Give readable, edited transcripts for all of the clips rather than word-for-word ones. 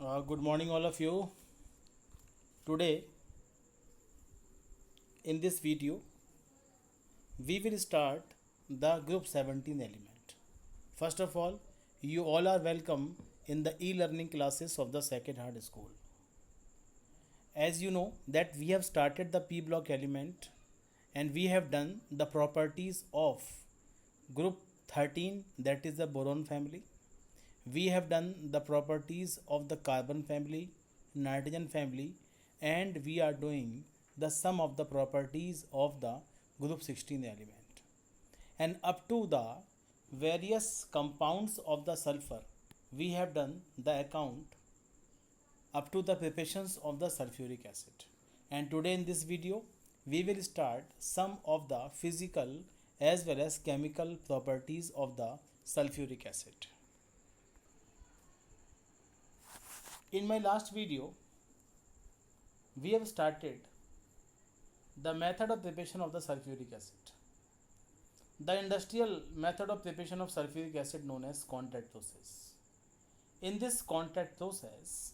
Good morning, all of you. Today, in this video, we will start the group 17 element. First of all, you all are welcome in the e-learning classes of the Sacred Heart School. As you know that we have started the p block element and we have done the properties of group 13, that is the boron family. We have done the properties of the carbon family, nitrogen family, and we are doing the sum of the properties of the group 16 element. And up to the various compounds of the sulfur, we have done the account up to the preparations of the sulfuric acid. And today in this video, we will start some of the physical as well as chemical properties of the sulfuric acid. In my last video, we have started the method of preparation of the sulfuric acid. The industrial method of preparation of sulfuric acid known as contact process. In this contact process,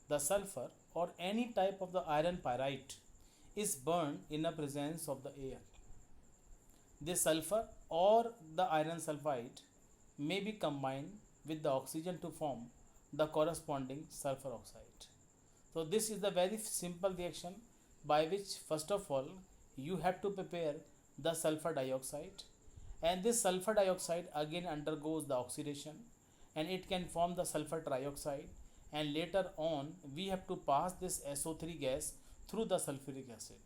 the sulfur or any type of the iron pyrite is burned in the presence of the air. This sulfur or the iron sulfide may be combined with the oxygen to form the corresponding sulfur oxide. So this is the very simple reaction by which first of all you have to prepare the sulfur dioxide, and this sulfur dioxide again undergoes the oxidation and it can form the sulfur trioxide, and later on we have to pass this SO3 gas through the sulfuric acid.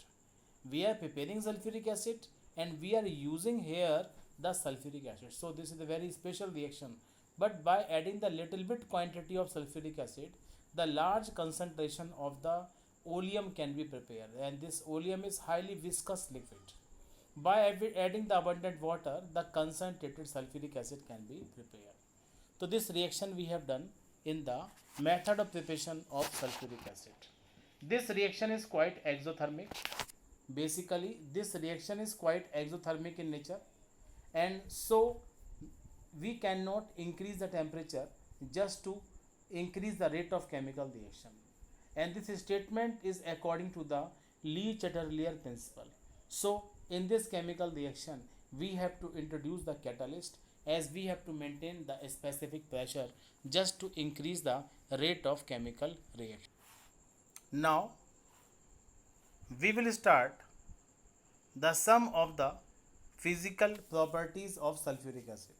We are preparing sulfuric acid and we are using here the sulfuric acid. So this is a very special reaction, but by adding the little bit quantity of sulfuric acid, the large concentration of the oleum can be prepared, and this oleum is highly viscous liquid. By adding the abundant water, the concentrated sulfuric acid can be prepared. So this reaction we have done in the method of preparation of sulfuric acid. This reaction is quite exothermic. Basically, this reaction is quite exothermic in nature, and so we cannot increase the temperature just to increase the rate of chemical reaction. And this statement is according to the Le Chatelier principle. So in this chemical reaction, we have to introduce the catalyst, as we have to maintain the specific pressure just to increase the rate of chemical reaction. Now we will start the sum of the physical properties of sulfuric acid.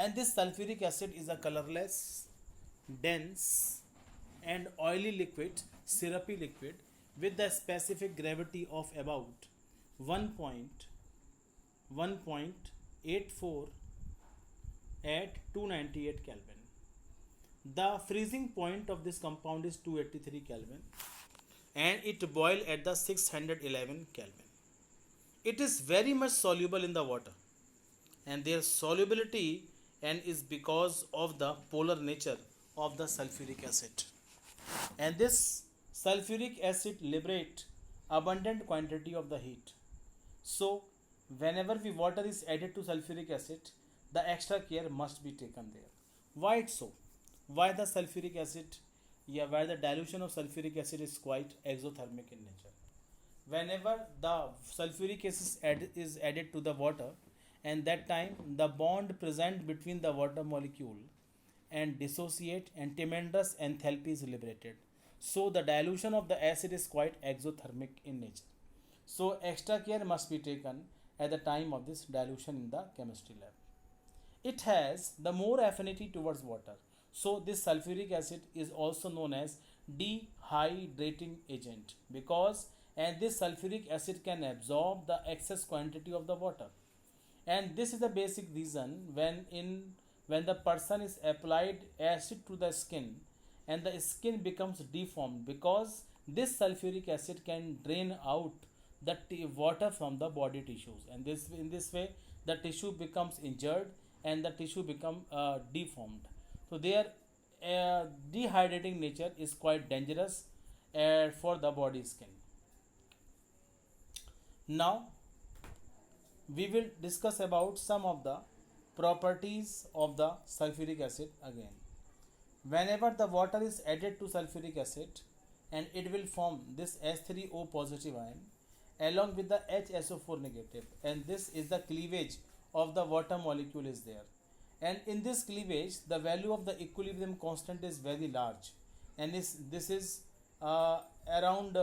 And this sulfuric acid is a colorless, dense, and oily liquid, syrupy liquid, with the specific gravity of about 1.84 at 298 Kelvin. The freezing point of this compound is 283 Kelvin, and it boils at the 611 Kelvin. It is very much soluble in the water, and their solubility and is because of the polar nature of the sulfuric acid. And this sulfuric acid liberates abundant quantity of the heat. So whenever the water is added to sulfuric acid, the extra care must be taken there. Why it so? Why the sulfuric acid? Why the dilution of sulfuric acid is quite exothermic in nature. Whenever the sulfuric acid is added to the water, and that time the bond present between the water molecule and dissociate, and tremendous enthalpy is liberated. So the dilution of the acid is quite exothermic in nature. So extra care must be taken at the time of this dilution in the chemistry lab. It has the more affinity towards water. So this sulfuric acid is also known as dehydrating agent, because and this sulfuric acid can absorb the excess quantity of the water. And this is the basic reason when the person is applied acid to the skin and the skin becomes deformed, because this sulfuric acid can drain out the water from the body tissues, and in this way the tissue becomes injured and the tissue become deformed. So their dehydrating nature is quite dangerous for the body skin. Now we will discuss about some of the properties of the sulfuric acid again. whenever the water is added to sulfuric acid, and it will form this H3O positive ion along with the HSO4 negative, and this is the cleavage of the water molecule is there. And in this cleavage the value of the equilibrium constant is very large, and this is around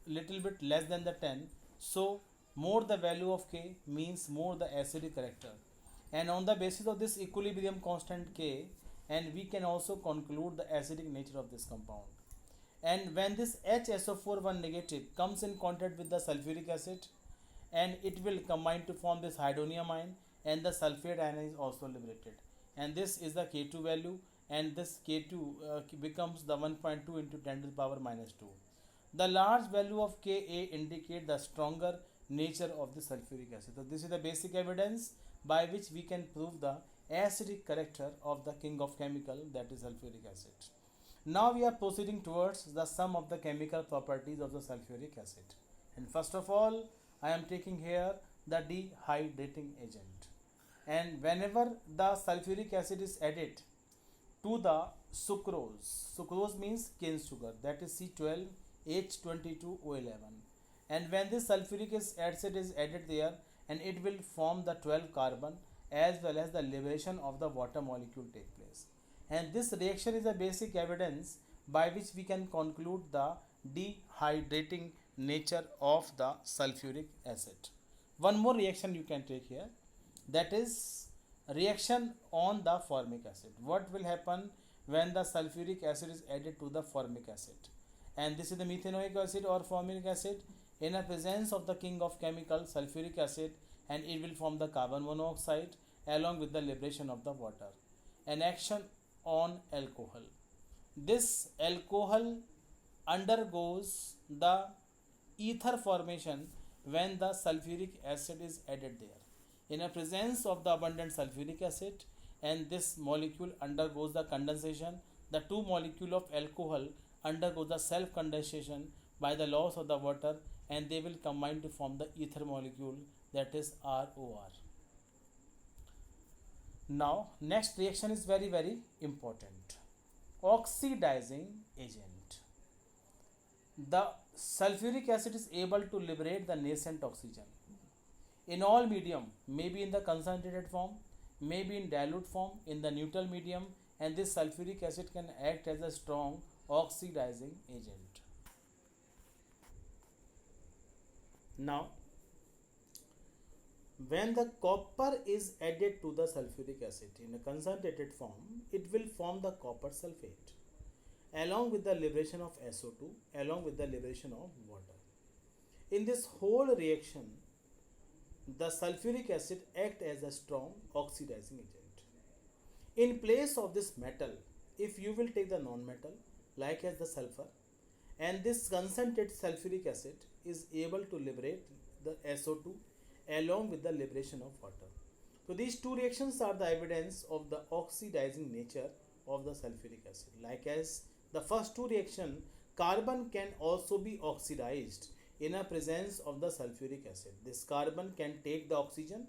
little bit less than the 10. So more the value of K means more the acidic character, and on the basis of this equilibrium constant K, and we can also conclude the acidic nature of this compound. And when this HSO4 1 negative comes in contact with the sulfuric acid, and it will combine to form this hydronium ion, and the sulfate ion is also liberated, and this is the K2 value, and this K2 becomes the 1.2 into 10 to the power minus 2. The large value of Ka indicate the stronger nature of the sulfuric acid. So this is the basic evidence by which we can prove the acidic character of the king of chemical, that is sulfuric acid. Now we are proceeding towards the sum of the chemical properties of the sulfuric acid. And first of all, I am taking here the dehydrating agent. And whenever the sulfuric acid is added to the sucrose means cane sugar, that is C12H22O11. And when this sulfuric acid is added there, and it will form the 12 carbon, as well as the liberation of the water molecule take place. And this reaction is a basic evidence by which we can conclude the dehydrating nature of the sulfuric acid. One more reaction you can take here, that is reaction on the formic acid. What will happen when the sulfuric acid is added to the formic acid? And this is the methanoic acid or formic acid in a presence of the king of chemical sulfuric acid, and it will form the carbon monoxide along with the liberation of the water. An action on alcohol. This alcohol undergoes the ether formation when the sulfuric acid is added there. In a presence of the abundant sulfuric acid, and this molecule undergoes the condensation, the two molecules of alcohol undergo the self condensation by the loss of the water, and they will combine to form the ether molecule, that is ROR. Now next reaction is very important. Oxidizing agent. The sulfuric acid is able to liberate the nascent oxygen in all medium, maybe in the concentrated form, maybe in dilute form, in the neutral medium, and this sulfuric acid can act as a strong oxidizing agent. Now when the copper is added to the sulfuric acid in a concentrated form, it will form the copper sulfate along with the liberation of SO2, along with the liberation of water. In this whole reaction, the sulfuric acid acts as a strong oxidizing agent. In place of this metal, if you will take the non-metal like as the sulfur, and this concentrated sulfuric acid is able to liberate the SO2 along with the liberation of water. So these two reactions are the evidence of the oxidizing nature of the sulfuric acid. Like as the first two reaction, carbon can also be oxidized in a presence of the sulfuric acid. This carbon can take the oxygen,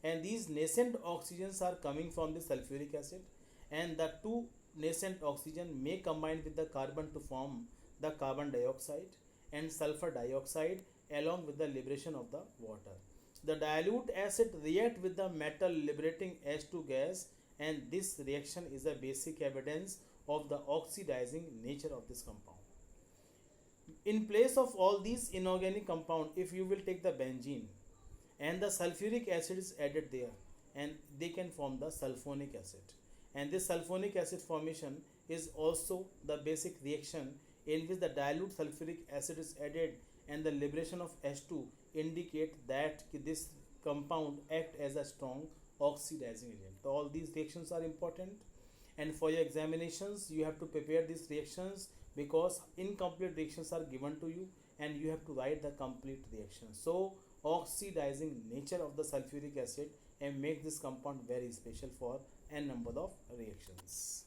and these nascent oxygens are coming from the sulfuric acid, and the two nascent oxygen may combine with the carbon to form the carbon dioxide and sulfur dioxide along with the liberation of the water. The dilute acid react with the metal liberating H2 gas, and this reaction is a basic evidence of the oxidizing nature of this compound. In place of all these inorganic compound, if you will take the benzene and the sulfuric acid is added there, and they can form the sulfonic acid, and this sulfonic acid formation is also the basic reaction in which the dilute sulfuric acid is added, and the liberation of H2 indicate that this compound act as a strong oxidizing agent. So all these reactions are important, and for your examinations you have to prepare these reactions, because incomplete reactions are given to you and you have to write the complete reaction. So oxidizing nature of the sulfuric acid and make this compound very special for n number of reactions.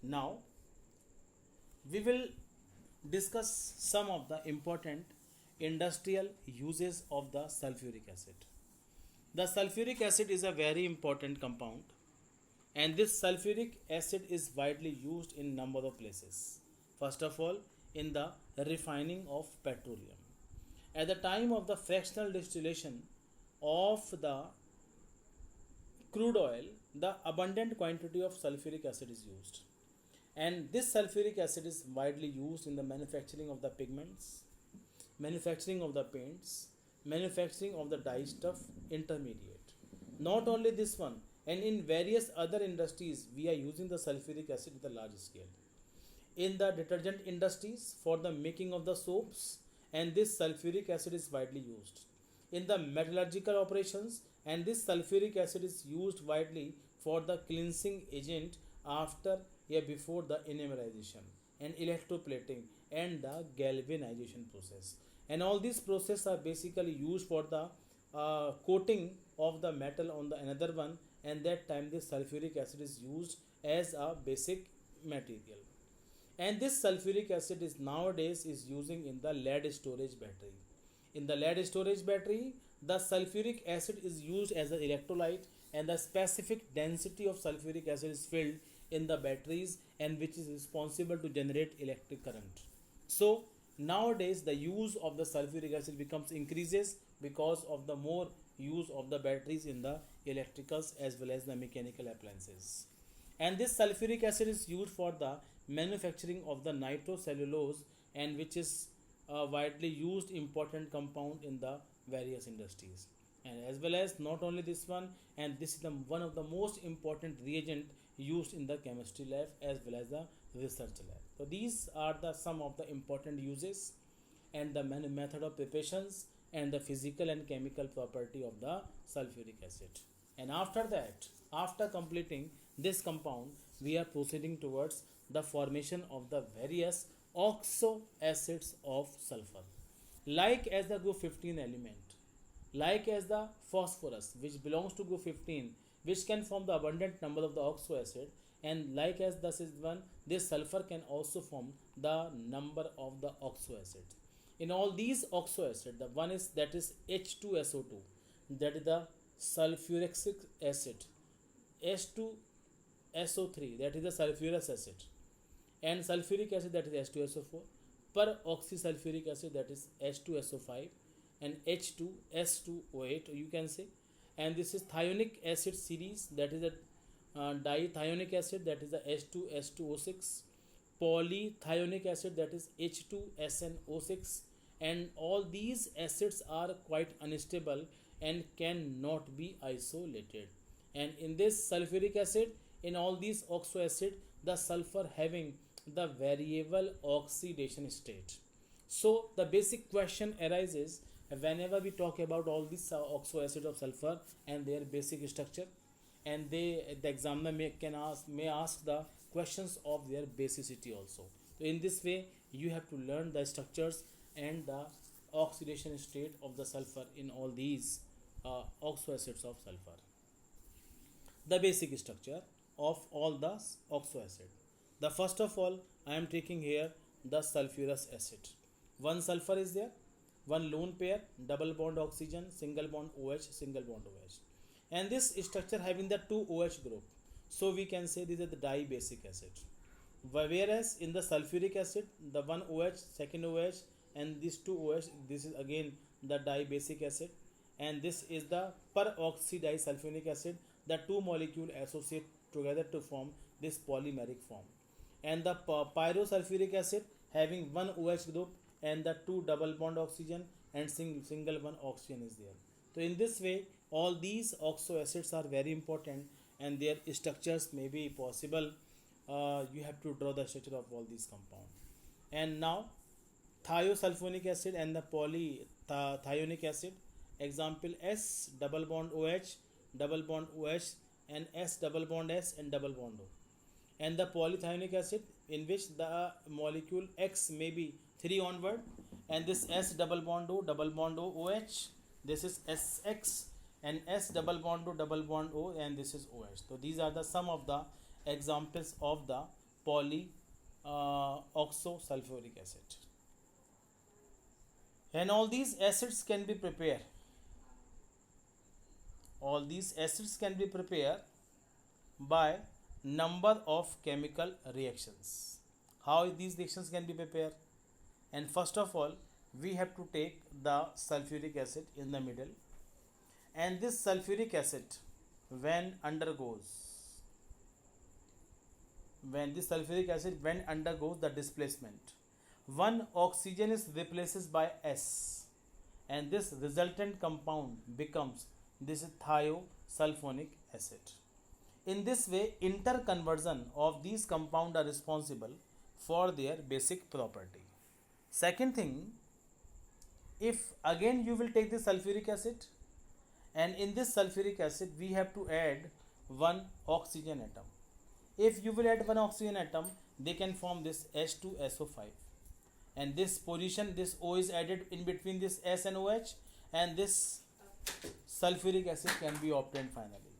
Now we will discuss some of the important industrial uses of the sulfuric acid. The sulfuric acid is a very important compound And this sulfuric acid is widely used in number of places. First of all, in the refining of petroleum. At the time of the fractional distillation of the crude oil, the abundant quantity of sulfuric acid is used. And this sulfuric acid is widely used in the manufacturing of the pigments, manufacturing of the paints, manufacturing of the dye stuff, intermediate. Not only this one, and in various other industries, we are using the sulfuric acid at a large scale. In the detergent industries for the making of the soaps, and this sulfuric acid is widely used. In the metallurgical operations, and this sulfuric acid is used widely for the cleansing agent after before the enamelization and electroplating and the galvanization process. And all these processes are basically used for the coating of the metal on the another one, and that time this sulfuric acid is used as a basic material. And this sulfuric acid is nowadays is using in the lead storage battery. In the lead storage battery, the sulfuric acid is used as an electrolyte, and the specific density of sulfuric acid is filled in the batteries, and which is responsible to generate electric current. So nowadays the use of the sulfuric acid becomes increases because of the more use of the batteries in the electricals as well as the mechanical appliances. And this sulfuric acid is used for the manufacturing of the nitrocellulose, and which is a widely used important compound in the various industries. And as well as not only this one, and this is the one of the most important reagent used in the chemistry lab as well as the research lab. So these are the some of the important uses and the method of preparations and the physical and chemical property of the sulfuric acid. And after that, after completing this compound, we are proceeding towards the formation of the various oxo acids of sulfur, like as the group 15 element, like as the phosphorus which belongs to group 15, which can form the abundant number of the oxo acid, and like as this is one, this sulfur can also form the number of the oxo acid. In all these oxo acid, the one is that is H2SO2, that is the sulfuric acid, H2SO3, that is the sulfurous acid, and sulfuric acid, that is H2SO4, peroxysulfuric acid, that is H2SO5, and H2S2O8 you can say. And this is thionic acid series, that is a dithionic acid, that is the H2S2O6, polythionic acid, that is H2SNO6. And all these acids are quite unstable and cannot be isolated. And in this sulfuric acid, in all these oxo acid, the sulfur having the variable oxidation state. So the basic question arises whenever we talk about all these oxo acid of sulfur and their basic structure, and the examiner may ask the questions of their basicity also. So in this way you have to learn the structures and the oxidation state of the sulfur in all these oxo acids of sulfur. The basic structure of all the oxo acid. The first of all, I am taking here the sulfurous acid. One sulfur is there, one lone pair, double bond oxygen, single bond OH, single bond OH, and this structure having the two OH group. So we can say this is the dibasic acid. Whereas in the sulfuric acid, the one OH, second OH, and these two OH, this is again the dibasic acid, and this is the peroxydisulfonic acid. The two molecules associate together to form this polymeric form. And the pyrosulfuric acid having one OH group and the two double bond oxygen and single one oxygen is there. So in this way all these oxo acids are very important and their structures may be possible. You have to draw the structure of all these compounds. And now thiosulfonic acid and the polythionic acid, example S double bond OH, double bond OH, and S double bond S and double bond O. And the polythionic acid in which the molecule X may be 3 onward, and this S double bond O OH, this is SX, and S double bond O, and this is OH. So these are the some of the examples of the polyoxosulfuric acid. And all these acids can be prepared. All these acids can be prepared by number of chemical reactions. How these reactions can be prepared? And first of all, we have to take the sulfuric acid in the middle, and this sulfuric acid when undergoes when undergoes the displacement, one oxygen is replaced by S, and this resultant compound becomes this thiosulfonic acid. In this way, interconversion of these compounds are responsible for their basic property. Second thing, if again you will take the sulfuric acid, and in this sulfuric acid we have to add one oxygen atom. If you will add one oxygen atom, they can form this H2SO5, and this position, this O is added in between this S and OH, and this sulfuric acid can be obtained finally.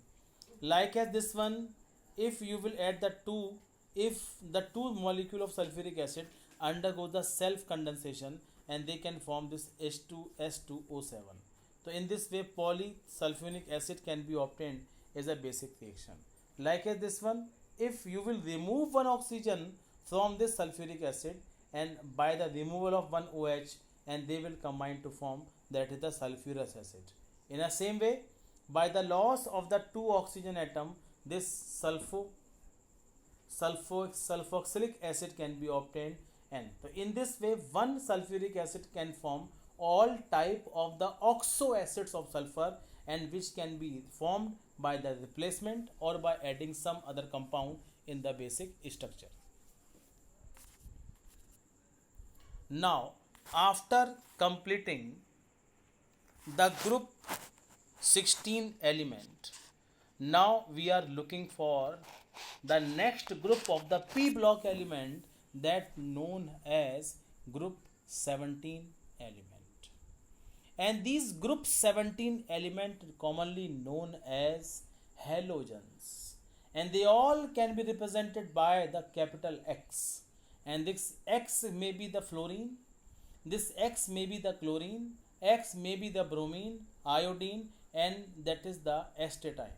Like as this one, if you will add the two, if the two molecule of sulfuric acid undergo the self condensation, and they can form this H2S2O7. So in this way, polysulfonic acid can be obtained as a basic reaction. Like as this one, if you will remove one oxygen from this sulfuric acid, and by the removal of one OH, and they will combine to form, that is the sulfurous acid. In the same way, by the loss of the two oxygen atom, this sulfoxylic acid can be obtained, and so in this way one sulfuric acid can form all type of the oxo acids of sulfur, and which can be formed by the replacement or by adding some other compound in the basic structure. Now, after completing the group 16 element, now we are looking for the next group of the P block element, that known as group 17 element. And these group 17 element commonly known as halogens, and they all can be represented by the capital X, and this X may be the fluorine, this X may be the chlorine, X may be the bromine, iodine, and that is the astatine.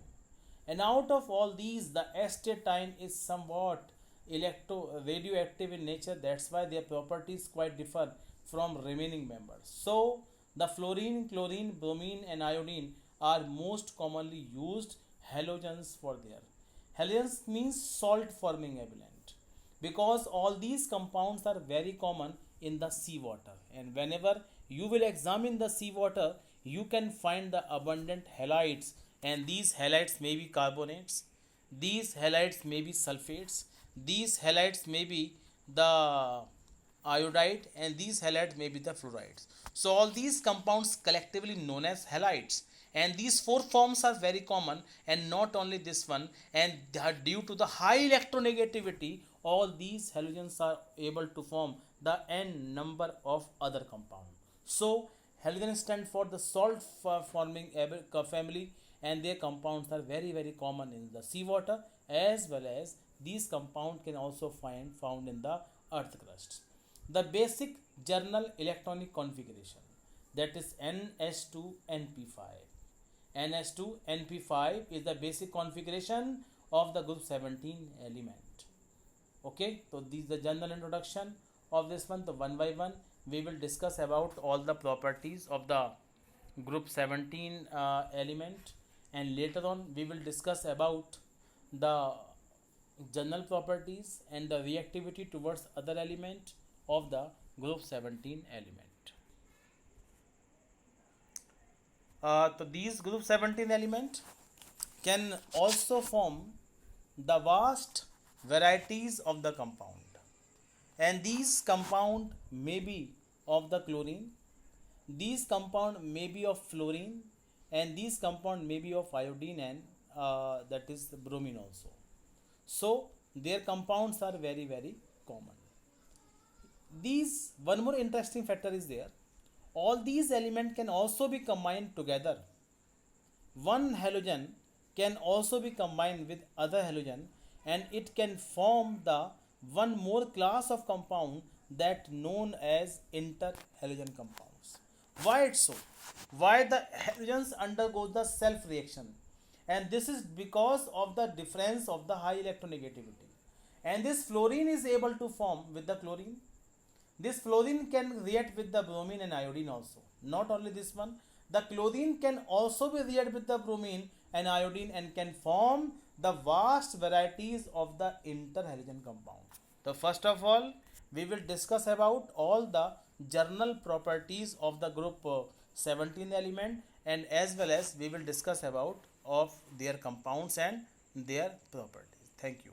And out of all these, the astatine is somewhat radioactive in nature, that's why their properties quite differ from remaining members. So the fluorine, chlorine, bromine and iodine are most commonly used halogens for their. Halogens means salt forming element, because all these compounds are very common in the seawater, and whenever you will examine the seawater, you can find the abundant halides, and these halides may be carbonates, these halides may be sulfates, these halides may be the iodide, and these halides may be the fluorides. So all these compounds collectively known as halides, and these four forms are very common, and not only this one, and due to the high electronegativity, all these halogens are able to form the n number of other compounds. So halogens stand for the salt forming family, and their compounds are very common in the seawater, as well as these compounds can also found in the earth crust. The basic journal electronic configuration, that is NH2NP5. NH2NP5 is the basic configuration of the group 17 element. Okay, so this is the general introduction of this one. So one by one we will discuss about all the properties of the group 17 element, and later on we will discuss about the general properties and the reactivity towards other element of the group 17 element. So these group 17 element can also form the vast varieties of the compound, and these compound may be of the chlorine, these compound may be of fluorine, and these compound may be of iodine, and that is the bromine also. So their compounds are very common. These one more interesting factor is there, all these elements can also be combined together. One halogen can also be combined with other halogen, and it can form the one more class of compound that known as interhalogen compounds. Why it's so? Why the halogens undergo the self reaction, and this is because of the difference of the high electronegativity. And this fluorine is able to form with the chlorine. This fluorine can react with the bromine and iodine also. Not only this one, the chlorine can also be react with the bromine and iodine and can form the vast varieties of the interhalogen compound. So first of all, we will discuss about all the general properties of the group 17 element, and as well as we will discuss about of their compounds and their properties. Thank you.